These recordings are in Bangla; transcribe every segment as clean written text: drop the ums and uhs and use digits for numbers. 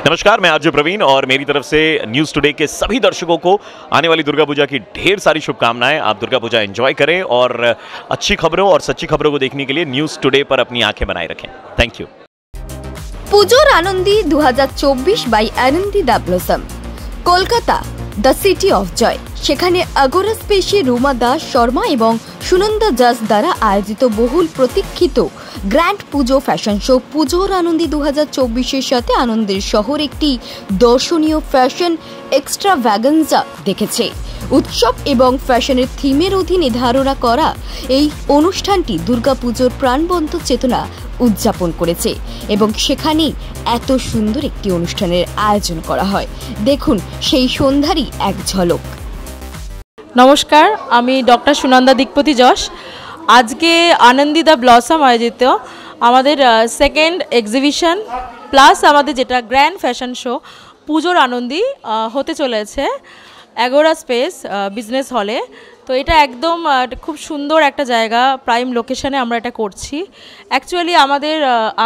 नमस्कार, मैं आरजे प्रवीण और मेरी तरफ से न्यूज़ टुडे के सभी दर्शकों को आने वाली दुर्गा पूजा की ढेर सारी शुभकामनाएं। आप दुर्गा पूजा एंजॉय करें और अच्छी खबरों और सच्ची खबरों को देखने के लिए न्यूज़ टुडे पर अपनी आंखें बनाए रखें। Thank you. পুজোর Anandi 2024 by Anandi the Blossom, Kolkata the city of joy. সেখানে আগোরা স্পেসে রুমা দাস শর্মা এবং সুনন্দা জাস দ্বারা আয়োজিত বহুল প্রতীক্ষিত গ্র্যান্ড পুজো ফ্যাশন শো পুজোর আনন্দী 2024-এর সাথে আনন্দের শহর একটি দর্শনীয় ফ্যাশন এক্সট্রাভ্যাগান্সা দেখেছে। উৎসব এবং ফ্যাশনের থিমের অধীনে ধারণা করা এই অনুষ্ঠানটি দুর্গাপুজোর প্রাণবন্ত চেতনা উদযাপন করেছে এবং সেখানেই এত সুন্দর একটি অনুষ্ঠানের আয়োজন করা হয়। দেখুন সেই সন্ধ্যারই এক ঝলক। নমস্কার, আমি ডক্টর সুনন্দা দিকপতি যশ। আজকে আনন্দী দ্য ব্লসম আয়োজিত আমাদের সেকেন্ড এক্সিবিশন প্লাস আমাদের যেটা গ্র্যান্ড ফ্যাশন শো পুজোর আনন্দী হতে চলেছে আগোরা স্পেস বিজনেস হলে। তো এটা একদম খুব সুন্দর একটা জায়গা, প্রাইম লোকেশনে আমরা এটা করছি। অ্যাকচুয়ালি আমাদের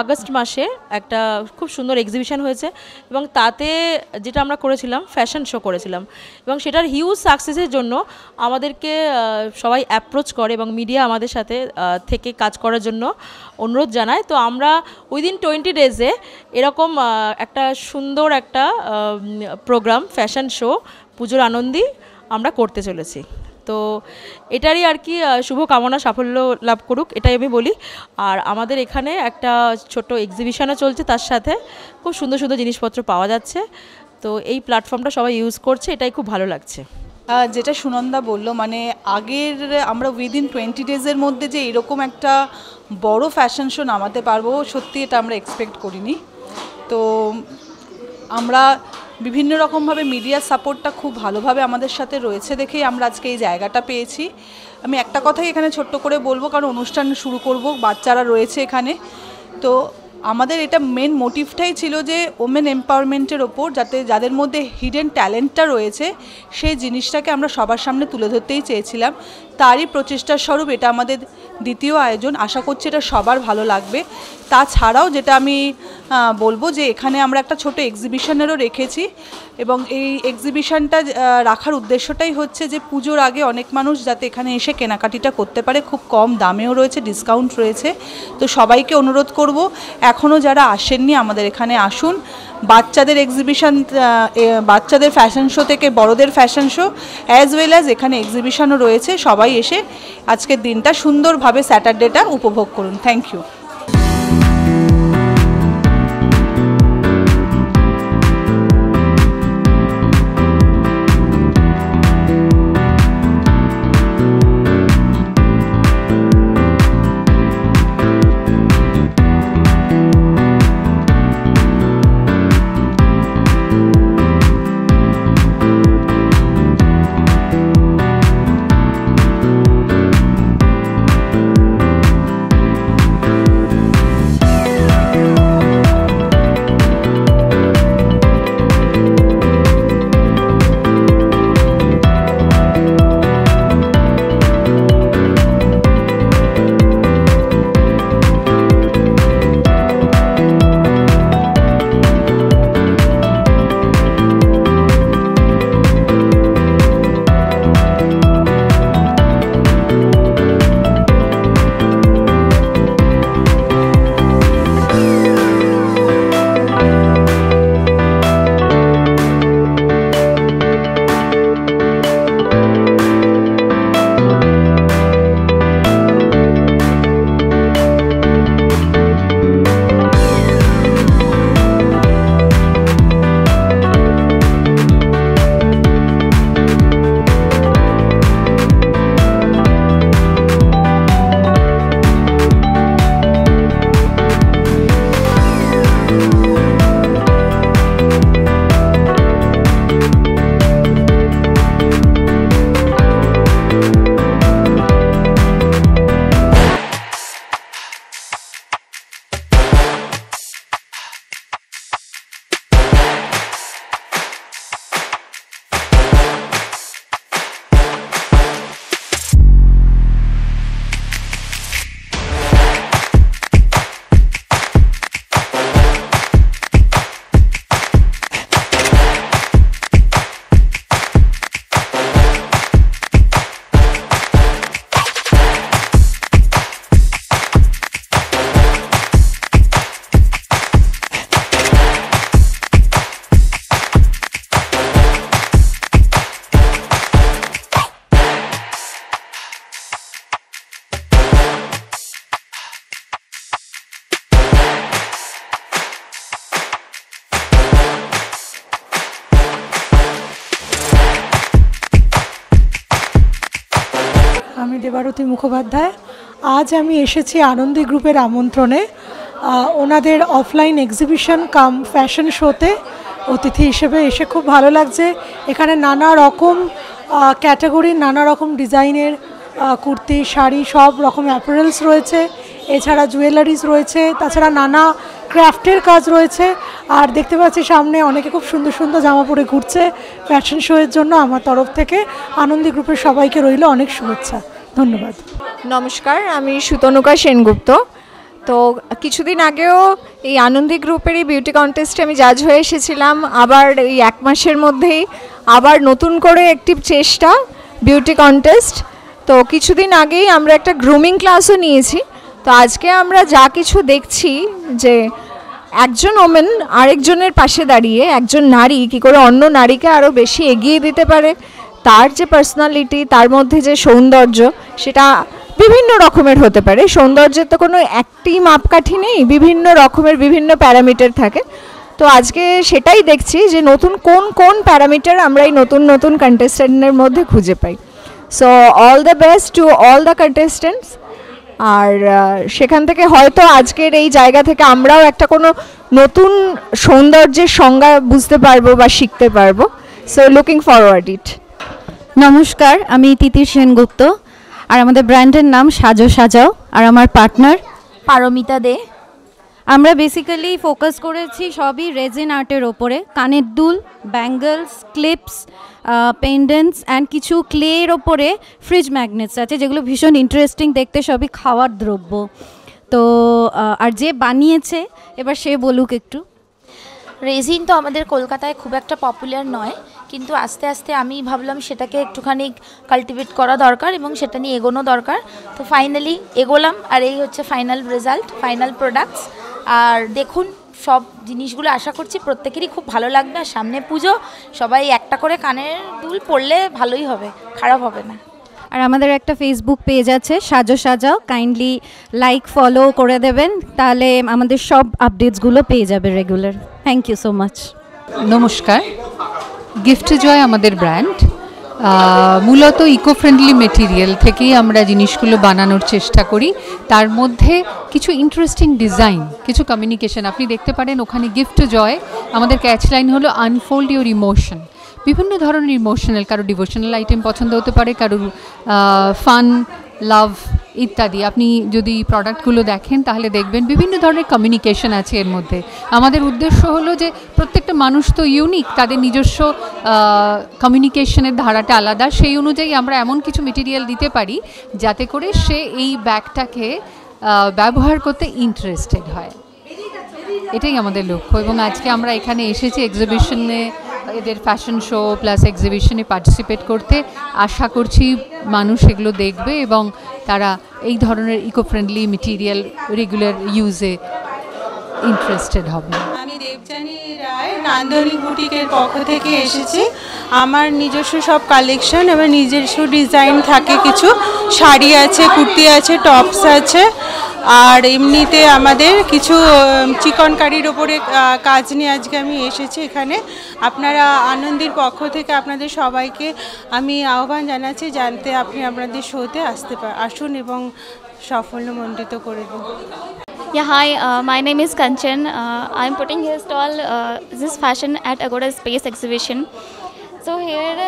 আগস্ট মাসে একটা খুব সুন্দর এক্সিবিশন হয়েছে এবং তাতে যেটা আমরা করেছিলাম ফ্যাশন শো করেছিলাম এবং সেটার হিউজ সাকসেসের জন্য আমাদেরকে সবাই অ্যাপ্রোচ করে এবং মিডিয়া আমাদের সাথে থেকে কাজ করার জন্য অনুরোধ জানায়। তো আমরা উইদিন 20 ডেজে এরকম একটা সুন্দর একটা প্রোগ্রাম ফ্যাশন শো পুজোর আনন্দী আমরা করতে চলেছি। তো এটারই আর কি শুভকামনা, সাফল্য লাভ করুক এটাই আমি বলি। আর আমাদের এখানে একটা ছোট এক্সিবিশনও চলছে, তার সাথে খুব সুন্দর সুন্দর জিনিসপত্র পাওয়া যাচ্ছে। তো এই প্ল্যাটফর্মটা সবাই ইউজ করছে, এটাই খুব ভালো লাগছে। যেটা সুনন্দা বলল, মানে আগের আমরা উইদিন 20 ডেজের মধ্যে যে এরকম একটা বড় ফ্যাশন শো নামাতে পারবো, সত্যি এটা আমরা এক্সপেক্ট করিনি। তো আমরা বিভিন্ন রকমভাবে মিডিয়ার সাপোর্টটা খুব ভালোভাবে আমাদের সাথে রয়েছে দেখেই আমরা আজকে এই জায়গাটা পেয়েছি। আমি একটা কথাই এখানে ছোট্ট করে বলবো, কারণ অনুষ্ঠান শুরু করব, বাচ্চারা রয়েছে এখানে। তো আমাদের এটা মেন মোটিভটাই ছিল যে ওমেন এম্পাওয়ারমেন্টের ওপর যাতে যাদের মধ্যে হিডেন ট্যালেন্টটা রয়েছে সেই জিনিসটাকে আমরা সবার সামনে তুলে ধরতেই চেয়েছিলাম। তারই প্রচেষ্টার স্বরূপ এটা আমাদের দ্বিতীয় আয়োজন। আশা করছি এটা সবার ভালো লাগবে। তাছাড়াও যেটা আমি বলবো যে এখানে আমরা একটা ছোট এক্সিবিশনেরও রেখেছি এবং এই এক্সিবিশনটা রাখার উদ্দেশ্যটাই হচ্ছে যে পুজোর আগে অনেক মানুষ যাতে এখানে এসে কেনাকাটিটা করতে পারে, খুব কম দামেও রয়েছে, ডিসকাউন্ট রয়েছে। তো সবাইকে অনুরোধ করব এখনও যারা আসেননি আমাদের এখানে আসুন। বাচ্চাদের এক্সিবিশন, বাচ্চাদের ফ্যাশন শো থেকে বড়দের fashion so as well as এখানে এক্সিবিশনও রয়েছে। সবাই এসে আজকের দিনটা সুন্দরভাবে স্যাটারডেটা উপভোগ করুন। Thank you. দেবারতী মুখোপাধ্যায়। আজ আমি এসেছি আনন্দী গ্রুপের আমন্ত্রণে ওনাদের অফলাইন এক্সিবিশন কাম ফ্যাশন শোতে অতিথি হিসেবে এসে খুব ভালো লাগছে। এখানে নানা রকম ক্যাটাগরির নানা রকম ডিজাইনের কুর্তি, শাড়ি, সব রকম অ্যাপারেলস রয়েছে, এছাড়া জুয়েলারিজ রয়েছে, তাছাড়া নানা ক্রাফটের কাজ রয়েছে। আর দেখতে পাচ্ছি সামনে অনেকে খুব সুন্দর সুন্দর জামা পরে ঘুরছে ফ্যাশন শোয়ের জন্য। আমার তরফ থেকে আনন্দী গ্রুপের সবাইকে রইল অনেক শুভেচ্ছা, ধন্যবাদ। নমস্কার, আমি সুতনুকা সেনগুপ্ত। তো কিছুদিন আগেও এই আনন্দী গ্রুপেরই বিউটি কন্টেস্টে আমি জাজ হয়ে এসেছিলাম। আবার এই 1 মাসের মধ্যেই আবার নতুন করে একটি চেষ্টা বিউটি কন্টেস্ট। তো কিছুদিন আগেই আমরা একটা গ্রুমিং ক্লাসও নিয়েছি। তো আজকে আমরা যা কিছু দেখছি যে একজন ওমেন আরেকজনের পাশে দাঁড়িয়ে একজন নারী কী করে অন্য নারীকে আরও বেশি এগিয়ে দিতে পারে, তার যে পার্সোনালিটি, তার মধ্যে যে সৌন্দর্য, সেটা বিভিন্ন রকমের হতে পারে। সৌন্দর্যের তো কোনো একটি মাপকাঠি নেই, বিভিন্ন রকমের বিভিন্ন প্যারামিটার থাকে। তো আজকে সেটাই দেখছি যে নতুন কোন কোন প্যারামিটার আমরা এই নতুন নতুন কন্টেস্ট্যান্টের মধ্যে খুঁজে পাই। So all the best to all the contestants. আর সেখান থেকে হয়তো আজকের এই জায়গা থেকে আমরাও একটা কোনো নতুন সৌন্দর্যের সংজ্ঞা বুঝতে পারবো বা শিখতে পারবো। সো লুকিং ফরওয়ার্ড ইট। নমস্কার, আমি তিতির সেনগুপ্ত, আর আমাদের ব্র্যান্ডের নাম সাজো সাজাও, আর আমার পার্টনার পারমিতা দে। আমরা বেসিক্যালি ফোকাস করেছি সবই রেজিন আর্টের ওপরে, কানের দুল, ব্যাঙ্গলস, ক্লিপস, পেন্ডেন্টস অ্যান্ড কিছু ক্লের ওপরে ফ্রিজ ম্যাগনেটস আছে, যেগুলো ভীষণ ইন্টারেস্টিং দেখতে, সবই খাওয়ার দ্রব্য। তো আর যে বানিয়েছে এবার সে বলুক একটু। রেজিন তো আমাদের কলকাতায় খুব একটা পপুলার নয়, কিন্তু আস্তে আস্তে আমি ভাবলাম সেটাকে একটুখানি কাল্টিভেট করা দরকার এবং সেটা নিয়ে এগোনো দরকার। তো ফাইনালি এগোলাম, আর এই হচ্ছে ফাইনাল রেজাল্ট, ফাইনাল প্রোডাক্টস। আর দেখুন, সব জিনিসগুলো আশা করছি প্রত্যেকেরই খুব ভালো লাগবে। আর সামনে পুজো, সবাই একটা করে কানের দুল পরলে ভালোই হবে, খারাপ হবে না। আর আমাদের একটা ফেসবুক পেজ আছে সাজো সাজাও, কাইন্ডলি লাইক ফলো করে দেবেন, তাহলে আমাদের সব আপডেটসগুলো পেয়ে যাবে regular. Thank you so much. নমস্কার, গিফট জয় আমাদের ব্র্যান্ড। মূলত ইকো ফ্রেন্ডলি মেটেরিয়াল থেকেই আমরা জিনিসগুলো বানানোর চেষ্টা করি। তার মধ্যে কিছু ইন্টারেস্টিং ডিজাইন, কিছু কমিউনিকেশন আপনি দেখতে পারেন ওখানে। গিফট জয় আমাদের ক্যাচলাইন হলো আনফোল্ড ইউর ইমোশন। বিভিন্ন ধরনের ইমোশনাল, কারো ডিভোশনাল আইটেম পছন্দ হতে পারে, কারোর ফান, লাভ ইত্যাদি। আপনি যদি প্রোডাক্টগুলো দেখেন তাহলে দেখবেন বিভিন্ন ধরনের কমিউনিকেশন আছে এর মধ্যে। আমাদের উদ্দেশ্য হলো যে প্রত্যেকটা মানুষ তো ইউনিক, তাদের নিজস্ব কমিউনিকেশনের ধারাটা আলাদা। সেই অনুযায়ী আমরা এমন কিছু মেটেরিয়াল দিতে পারি যাতে করে সে এই ব্যাগটাকে ব্যবহার করতে ইন্টারেস্টেড হয়। এটাই আমাদের লক্ষ্য। এবং আজকে আমরা এখানে এসেছি এক্সিবিশনে, এদের ফ্যাশন শো প্লাস এক্সিবিশনে পার্টিসিপেট করতে। আশা করছি মানুষ এগুলো দেখবে এবং তারা এই ধরনের ইকো ফ্রেন্ডলি মেটেরিয়াল রেগুলার ইউজে ইন্টারেস্টেড হবে। আমি দেবযানী রায় নান্দনিক বুটিকের পক্ষ থেকে এসেছি। আমার নিজস্ব সব কালেকশন এবং নিজস্ব ডিজাইন থাকে, কিছু শাড়ি আছে, কুর্তি আছে, টপস আছে। আর এমনিতে আমাদের কিছু চিকনকারির ওপরে কাজ নিয়ে আজকে আমি এসেছি এখানে। আপনারা আনন্দের পক্ষ থেকে আপনাদের সবাইকে আমি আহ্বান জানাচ্ছি, জানতে আপনি আপনাদের শোতে আসুন এবং সাফল্যমণ্ডিত করে দিন। Yeah, hi, my name is Kanchan. I'm putting here stall this fashion at Agoda Space exhibition. So here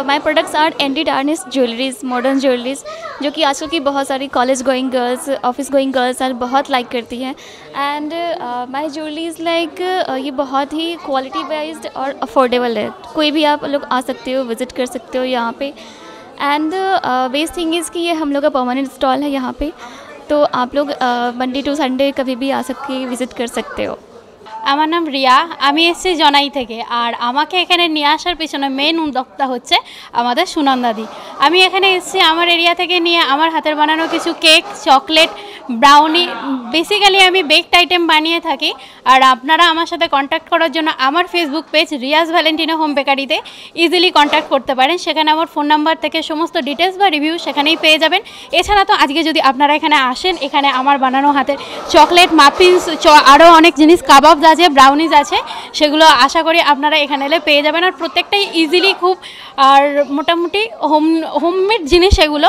my products are anti tarnish jewelries, modern jewelries, जो कि आजकल की बहुत सारी college going girls, office going girls और बहुत लाइक करती हैं। एंड माई ज्वेलरीज लाइक ये बहुत ही क्वालिटी वाइज्ड और अफोर्डेबल है। कोई भी आप लोग आ सकते हो, विज़िट कर सकते हो यहाँ पे। एंड बेस्ट थिंग इज़ कि ये हम लोग का परमानेंट स्टॉल है यहाँ पे, तो आप लोग मंडे टू संडे कभी भी आ सकते विजिट कर सकते हो। আমার নাম রিয়া, আমি এসেছি জনাই থেকে। আর আমাকে এখানে নিয়ে আসার পিছনে মেন উদ্যোক্তা হচ্ছে আমাদের সুনন্দাদি। আমি এখানে এসেছি আমার এরিয়া থেকে নিয়ে আমার হাতের বানানো কিছু কেক, চকলেট, ব্রাউনি, বেসিক্যালি আমি বেকড আইটেম বানিয়ে থাকি। আর আপনারা আমার সাথে কন্ট্যাক্ট করার জন্য আমার Facebook page Riyaz Valentino Home বেকারিতে ইজিলি কন্ট্যাক্ট করতে পারেন। সেখানে আমার ফোন নাম্বার থেকে সমস্ত ডিটেলস বা রিভিউ সেখানেই পেয়ে যাবেন। এছাড়া তো আজকে যদি আপনারা এখানে আসেন, এখানে আমার বানানো হাতের চকলেট মাফিনস, আরও অনেক জিনিস, কাবাবস আছে, ব্রাউনিজ আছে, সেগুলো আশা করি আপনারা এখানে এলে পেয়ে যাবেন। আর প্রত্যেকটাই ইজিলি খুব, আর মোটামুটি হোমমেড জিনিস এগুলো,